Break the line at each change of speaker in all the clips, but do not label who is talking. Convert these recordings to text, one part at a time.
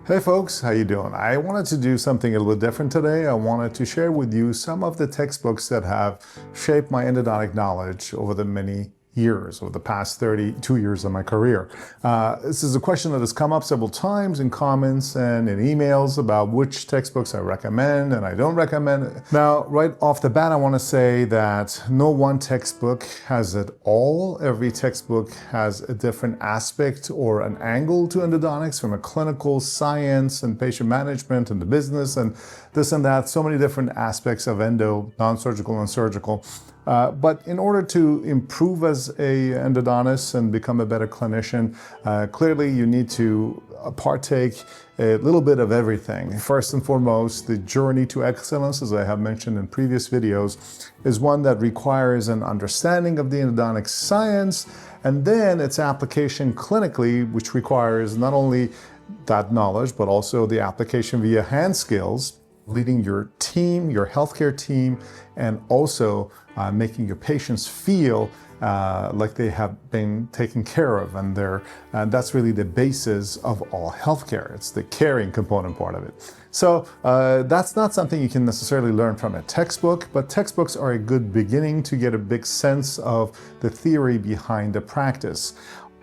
Hey folks, how you doing? I wanted to do something a little bit different today. I wanted to share with you some of the textbooks that have shaped my endodontic knowledge over the many years, over the past 32 years of my career. This is a question that has come up several times in comments and in emails about which textbooks I recommend and I don't recommend. Now, right off the bat, I want to say that no one textbook has it all. Every textbook has a different aspect or an angle to endodontics, from a clinical science and patient management and the business and this and that. So many different aspects of endo, non-surgical and surgical. But in order to improve as a endodontist and become a better clinician, clearly you need to partake a little bit of everything. First and foremost, the journey to excellence, as I have mentioned in previous videos, is one that requires an understanding of the endodontic science and then its application clinically, which requires not only that knowledge, but also the application via hand skills, leading your team, your healthcare team, and also making your patients feel like they have been taken care of, and that's really the basis of all healthcare. It's the caring component part of it. So that's not something you can necessarily learn from a textbook, but textbooks are a good beginning to get a big sense of the theory behind the practice.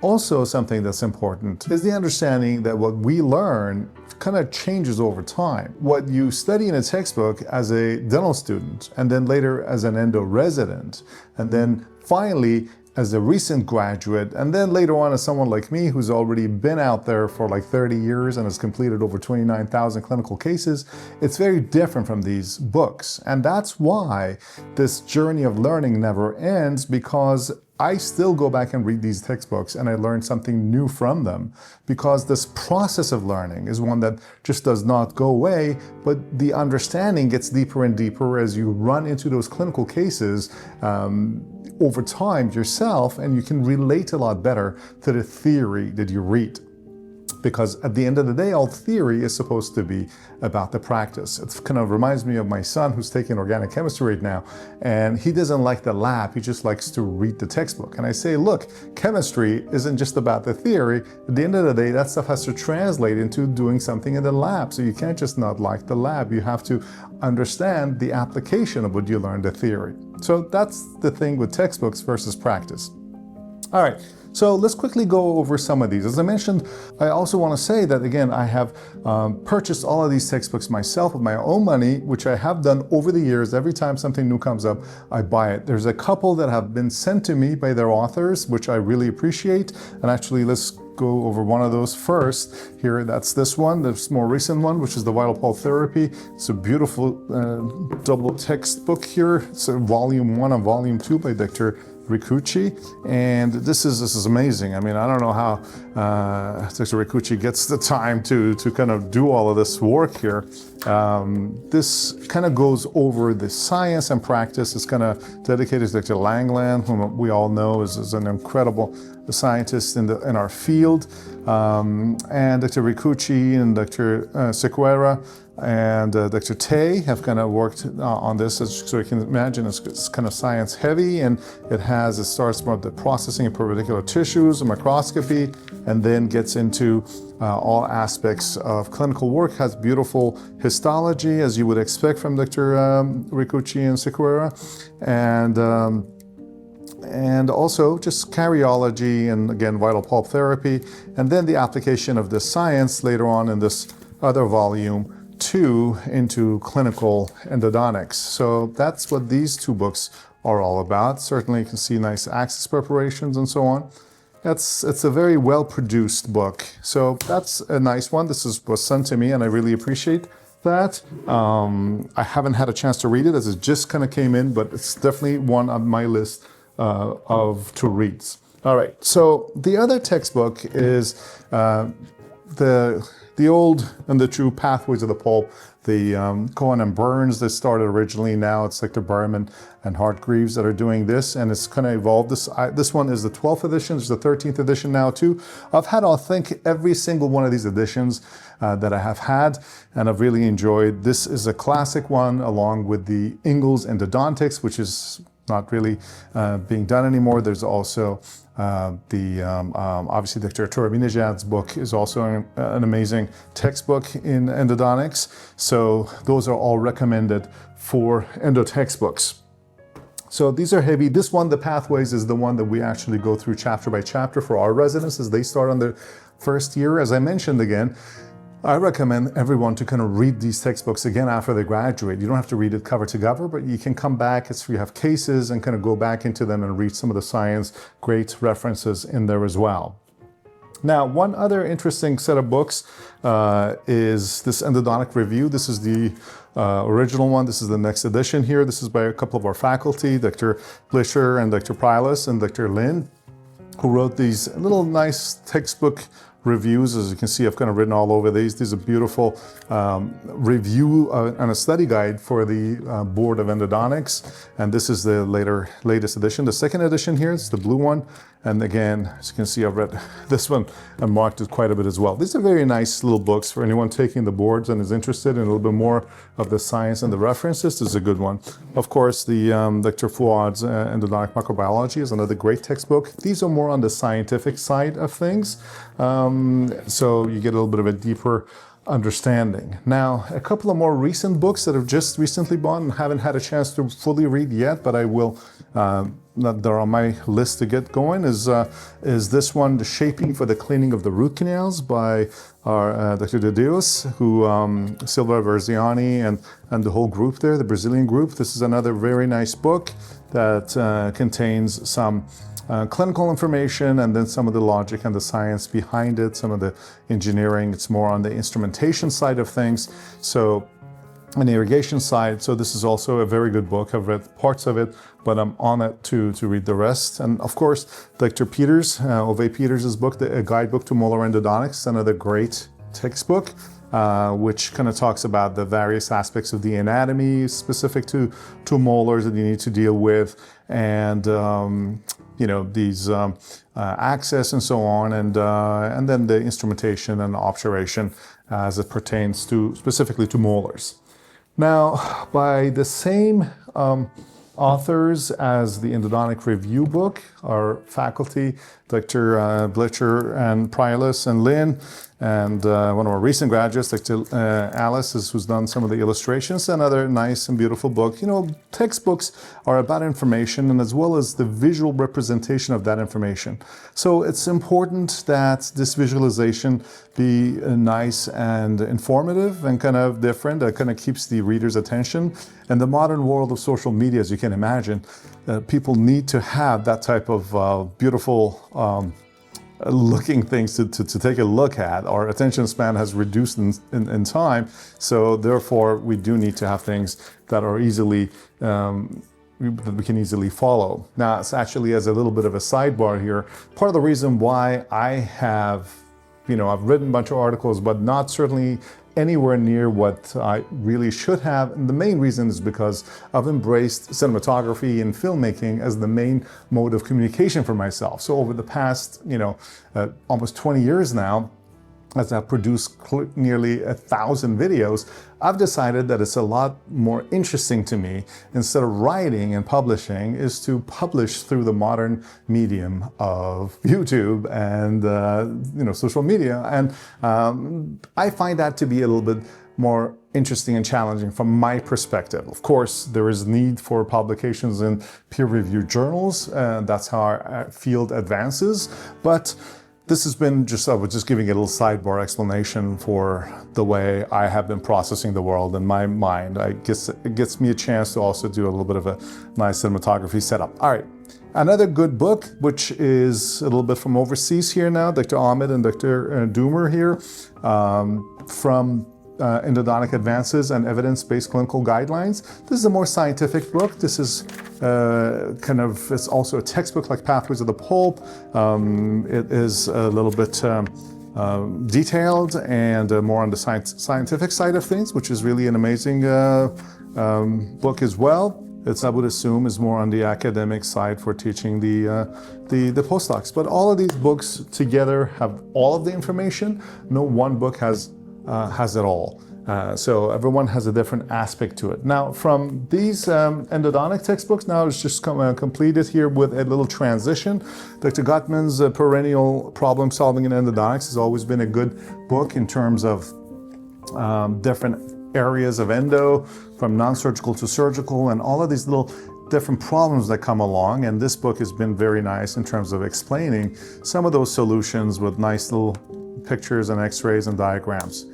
Also, something that's important is the understanding that what we learn kind of changes over time. What you study in a textbook as a dental student, and then later as an endo resident, and then finally as a recent graduate, and then later on as someone like me who's already been out there for like 30 years and has completed over 29,000 clinical cases, it's very different from these books. And that's why this journey of learning never ends, because I still go back and read these textbooks and I learn something new from them, because this process of learning is one that just does not go away, but the understanding gets deeper and deeper as you run into those clinical cases over time yourself, and you can relate a lot better to the theory that you read. Because at the end of the day, all theory is supposed to be about the practice. It kind of reminds me of my son who's taking organic chemistry right now, and he doesn't like the lab, he just likes to read the textbook. And I say, look, chemistry isn't just about the theory. At the end of the day, that stuff has to translate into doing something in the lab. So you can't just not like the lab, you have to understand the application of what you learned, the theory. So that's the thing with textbooks versus practice. All right. So let's quickly go over some of these. As I mentioned, I also want to say that, again, I have purchased all of these textbooks myself with my own money, which I have done over the years. Every time something new comes up, I buy it. There's a couple that have been sent to me by their authors, which I really appreciate. And actually, let's go over one of those first. Here, that's this one, this more recent one, which is the Vital Pulp Therapy. It's a beautiful double textbook here. It's a volume 1 and volume 2 by Dr. Ricucci, and this is amazing. I mean, I don't know how Dr. Ricucci gets the time to kind of do all of this work here. This kind of goes over the science and practice. It's kind of dedicated to Dr. Langland, whom we all know is an incredible scientist in our field, and Dr. Ricucci and Dr. Sequeira and Dr. Tay have kind of worked on this, so you can imagine it's kind of science heavy, and it starts from the processing of perpendicular tissues, microscopy, and then gets into all aspects of clinical work. Has beautiful histology, as you would expect from Dr. Ricucci and Sequeira, and also just karyology, and again, vital pulp therapy, and then the application of this science later on in this other volume 2 into clinical endodontics. So that's what these two books are all about. Certainly you can see nice axis preparations and so on. It's a very well produced book. So that's a nice one. This was sent to me and I really appreciate that. I haven't had a chance to read it as it just kind of came in, but it's definitely one on my list of to reads. All right, so the other textbook is the old and the true Pathways of the Pulp, the Cohen and Burns that started originally. Now it's Dr. Berman and Hartgreaves that are doing this, and it's kind of evolved. This one is the 12th edition, it's the 13th edition now too. I've had, I think, every single one of these editions that I have had, and I've really enjoyed. This is a classic one, along with the Ingalls Endodontics, which is not really being done anymore. There's also obviously Dr. Torabi-Nejad's book is also an amazing textbook in endodontics. So those are all recommended for endo textbooks. So these are heavy. This one, the pathways, is the one that we actually go through chapter by chapter for our residents as they start on their first year. As I mentioned again, I recommend everyone to kind of read these textbooks again after they graduate. You don't have to read it cover to cover, but you can come back as you have cases and kind of go back into them and read some of the science, great references in there as well. Now, one other interesting set of books is this Endodontic Review. This is the original one. This is the next edition here. This is by a couple of our faculty, Dr. Blischer and Dr. Prylis and Dr. Lin, who wrote these little nice textbook reviews. As you can see, I've kind of written all over these. These are beautiful review and a study guide for the Board of Endodontics. And this is the latest edition. The second edition here is the blue one. And again, as you can see, I've read this one and marked it quite a bit as well. These are very nice little books for anyone taking the boards and is interested in a little bit more of the science and the references. This is a good one. Of course, the Dr. Fuad's Endodontic Microbiology is another great textbook. These are more on the scientific side of things. So you get a little bit of a deeper understanding. Now, a couple of more recent books that have just recently bought and haven't had a chance to fully read yet, but I will, they're on my list to get going, is this one, The Shaping for the Cleaning of the Root Canals by our Dr. De Deus, who, Silva Verziani and the whole group there, the Brazilian group. This is another very nice book that contains some clinical information and then some of the logic and the science behind it, some of the engineering. It's more on the instrumentation side of things, so on the irrigation side. So this is also a very good book. I've read parts of it, but I'm on it to read the rest. And of course, Dr. Peters, Ove Peters' book, A Guidebook to Molar Endodontics, another great textbook, which kind of talks about the various aspects of the anatomy specific to molars that you need to deal with, and you know, these access and so on, and then the instrumentation and obturation as it pertains to specifically to molars. Now, by the same authors as the Endodontic Review book, our faculty, Dr. Blischer and Prylis and Lin, and one of our recent graduates, Dr. Alice, who's done some of the illustrations. Another nice and beautiful book. You know, textbooks are about information and as well as the visual representation of that information. So it's important that this visualization be nice and informative and kind of different. That kind of keeps the reader's attention. In the modern world of social media, as you can imagine, people need to have that type of beautiful looking things to take a look at. Our attention span has reduced in time, so therefore we do need to have things that are easily that we can easily follow. Now, it's actually, as a little bit of a sidebar here, part of the reason why I have, you know, I've written a bunch of articles, but not certainly anywhere near what I really should have. And the main reason is because I've embraced cinematography and filmmaking as the main mode of communication for myself. So over the past, you know, almost 20 years now, as I've produced nearly 1,000 videos, I've decided that it's a lot more interesting to me, instead of writing and publishing, is to publish through the modern medium of YouTube and you know, social media. And I find that to be a little bit more interesting and challenging from my perspective. Of course, there is need for publications in peer-reviewed journals, and that's how our field advances. But this has been just, I was just giving a little sidebar explanation for the way I have been processing the world in my mind. I guess it gets me a chance to also do a little bit of a nice cinematography setup. All right, another good book, which is a little bit from overseas here now, Dr. Ahmed and Dr. Doomer here, from Endodontic Advances and Evidence-Based Clinical Guidelines. This is a more scientific book. This is it's also a textbook like Pathways of the Pulp. It is a little bit detailed and more on the scientific side of things, which is really an amazing book as well. It's, I would assume, is more on the academic side for teaching the postdocs. But all of these books together have all of the information. No one book has it all. So everyone has a different aspect to it. Now, from these endodontic textbooks, now it's just completed here with a little transition. Dr. Gottman's Perennial Problem Solving in Endodontics has always been a good book in terms of different areas of endo, from non-surgical to surgical, and all of these little different problems that come along. And this book has been very nice in terms of explaining some of those solutions with nice little pictures and x-rays and diagrams.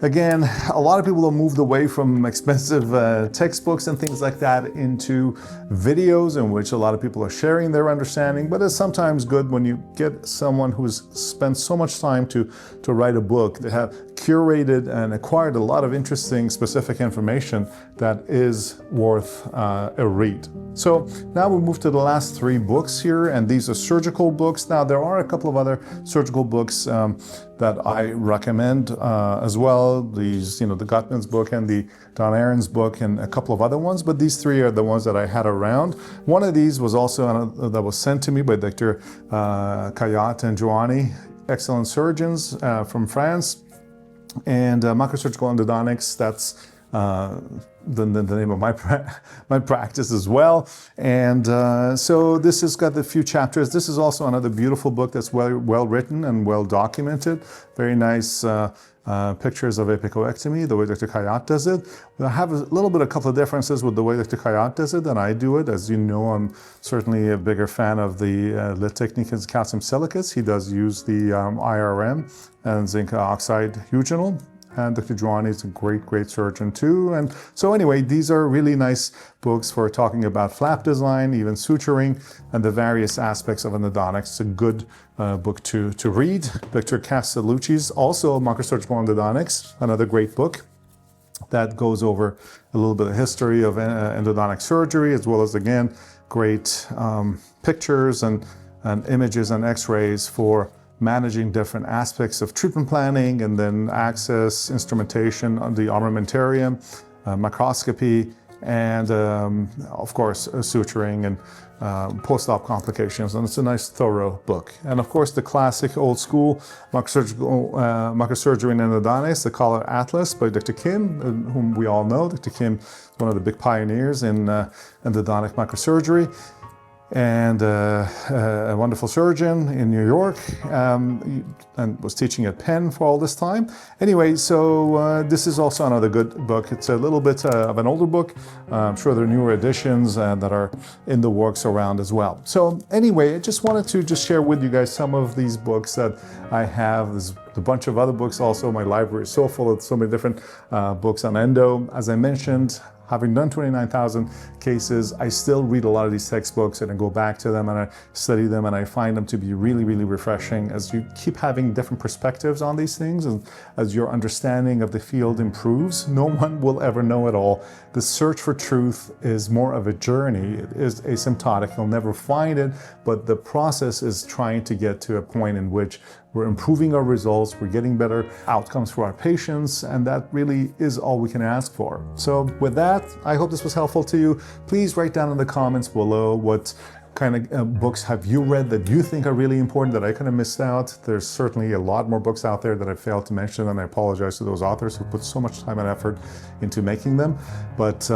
Again, a lot of people have moved away from expensive textbooks and things like that into videos in which a lot of people are sharing their understanding, but it's sometimes good when you get someone who's spent so much time to write a book. They have curated and acquired a lot of interesting specific information that is worth a read. So now we move to the last 3 books here, and these are surgical books. Now there are a couple of other surgical books that I recommend as well. These, the Gottman's book and the Don Aaron's book and a couple of other ones, but these 3 are the ones that I had around. One of these was also that was sent to me by Dr. Kayat and Joanny, excellent surgeons from France, and Microsurgical Endodontics. That's the name of my practice as well. And so this has got a few chapters. This is also another beautiful book that's well written and well documented. Very nice pictures of apicoectomy, the way Dr. Kayat does it. I have a couple of differences with the way Dr. Kayat does it than I do it. As you know, I'm certainly a bigger fan of the lit technique as calcium silicates. He does use the IRM and zinc oxide eugenol. And Dr. Joanny is a great surgeon too. And so anyway, these are really nice books for talking about flap design, even suturing, and the various aspects of endodontics. It's a good book to read. Dr. Castellucci's also Microsurgical Endodontics, another great book that goes over a little bit of history of endodontic surgery, as well as, again, great pictures and images and x-rays for managing different aspects of treatment planning, and then access, instrumentation on the armamentarium, microscopy, and of course suturing and post-op complications. And it's a nice thorough book. And of course the classic old school Microsurgery and Endodontics, the Color Atlas by Dr. Kim, whom we all know. Dr. Kim is one of the big pioneers in endodontic microsurgery, and a wonderful surgeon in New York, and was teaching at Penn for all this time. Anyway, so this is also another good book. It's a little bit of an older book. I'm sure there are newer editions that are in the works around as well. So anyway, I just wanted to share with you guys some of these books that I have. There's a bunch of other books also. My library is so full of so many different books on endo. As I mentioned, having done 29,000 cases, I still read a lot of these textbooks, and I go back to them and I study them, and I find them to be really refreshing as you keep having different perspectives on these things, and as your understanding of the field improves. No one will ever know it all. The search for truth is more of a journey. It is asymptotic. You'll never find it, but the process is trying to get to a point in which we're improving our results, we're getting better outcomes for our patients, and that really is all we can ask for. So with that, I hope this was helpful to you. Please write down in the comments below what kind of books have you read that you think are really important that I kind of missed out. There's certainly a lot more books out there that I failed to mention, and I apologize to those authors who put so much time and effort into making them. But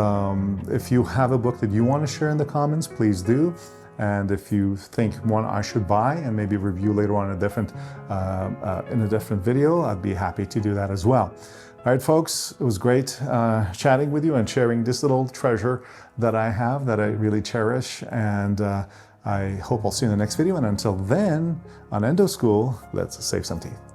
if you have a book that you want to share in the comments, please do. And if you think one I should buy and maybe review later on in a different video, I'd be happy to do that as well. All right, folks, it was great chatting with you and sharing this little treasure that I have that I really cherish. And I hope I'll see you in the next video. And until then, on EndosKool, let's save some teeth.